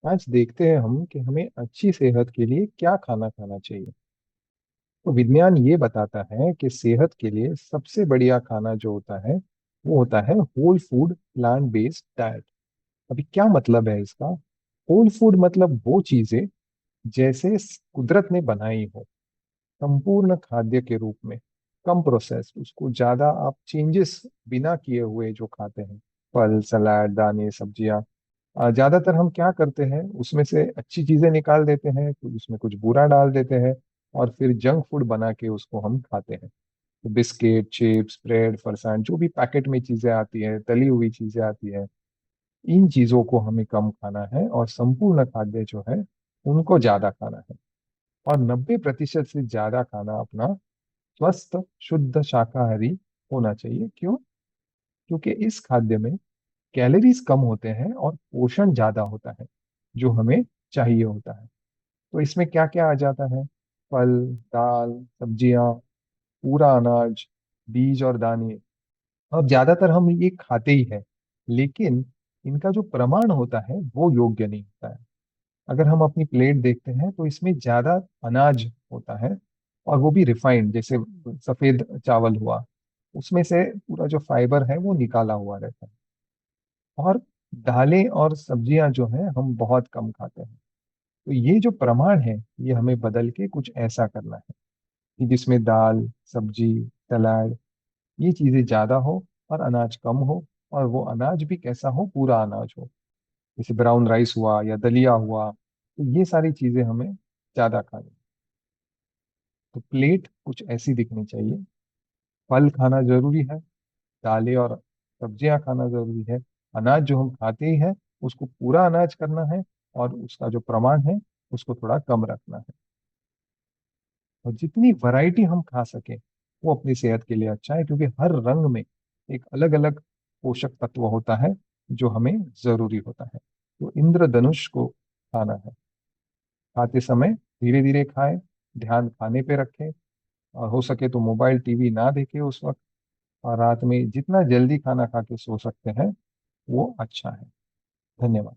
आज देखते हैं हम कि हमें अच्छी सेहत के लिए क्या खाना खाना चाहिए। तो विज्ञान ये बताता है कि सेहत के लिए सबसे बढ़िया खाना जो होता है वो होता है whole food plant based diet. अभी क्या मतलब है इसका? होल फूड मतलब वो चीजें जैसे कुदरत ने बनाई हो, संपूर्ण खाद्य के रूप में, कम प्रोसेस, उसको ज्यादा आप चेंजेस बिना किए हुए जो खाते हैं। फल, सलाद, दाने, सब्जियां। ज्यादातर हम क्या करते हैं, उसमें से अच्छी चीजें निकाल देते हैं, कुछ उसमें कुछ बुरा डाल देते हैं, और फिर जंक फूड बना के उसको हम खाते हैं। तो बिस्किट, चिप्स, ब्रेड, फरसान, जो भी पैकेट में चीजें आती है, तली हुई चीजें आती है, इन चीजों को हमें कम खाना है और संपूर्ण खाद्य जो है उनको ज्यादा खाना है। और 90% से ज्यादा खाना अपना स्वस्थ शुद्ध शाकाहारी होना चाहिए। क्यों? क्योंकि इस खाद्य में कैलोरीज कम होते हैं और पोषण ज्यादा होता है जो हमें चाहिए होता है। तो इसमें क्या क्या आ जाता है? फल, दाल, सब्जियां, पूरा अनाज, बीज और दाने। अब ज्यादातर हम ये खाते ही हैं, लेकिन इनका जो प्रमाण होता है वो योग्य नहीं होता है। अगर हम अपनी प्लेट देखते हैं तो इसमें ज्यादा अनाज होता है, और वो भी रिफाइंड, जैसे सफेद चावल हुआ, उसमें से पूरा जो फाइबर है वो निकाला हुआ रहता है। और दालें और सब्जियां जो हैं हम बहुत कम खाते हैं। तो ये जो प्रमाण है ये हमें बदल के कुछ ऐसा करना है कि जिसमें दाल, सब्जी, सलाद, ये चीजें ज्यादा हो और अनाज कम हो। और वो अनाज भी कैसा हो? पूरा अनाज हो, जैसे ब्राउन राइस हुआ या दलिया हुआ। तो ये सारी चीजें हमें ज्यादा खानी। तो प्लेट कुछ ऐसी दिखनी चाहिए। फल खाना जरूरी है, दालें और सब्जियां खाना जरूरी है। अनाज जो हम खाते ही हैं उसको पूरा अनाज करना है, और उसका जो प्रमाण है उसको थोड़ा कम रखना है। और जितनी वैरायटी हम खा सकें वो अपनी सेहत के लिए अच्छा है, क्योंकि हर रंग में एक अलग अलग पोषक तत्व होता है जो हमें जरूरी होता है। तो इंद्रधनुष को खाना है। खाते समय धीरे धीरे खाएं, ध्यान खाने पे रखें, और हो सके तो मोबाइल टीवी ना देखें उस वक्त। और रात में जितना जल्दी खाना खा के सो सकते हैं वो अच्छा है। धन्यवाद।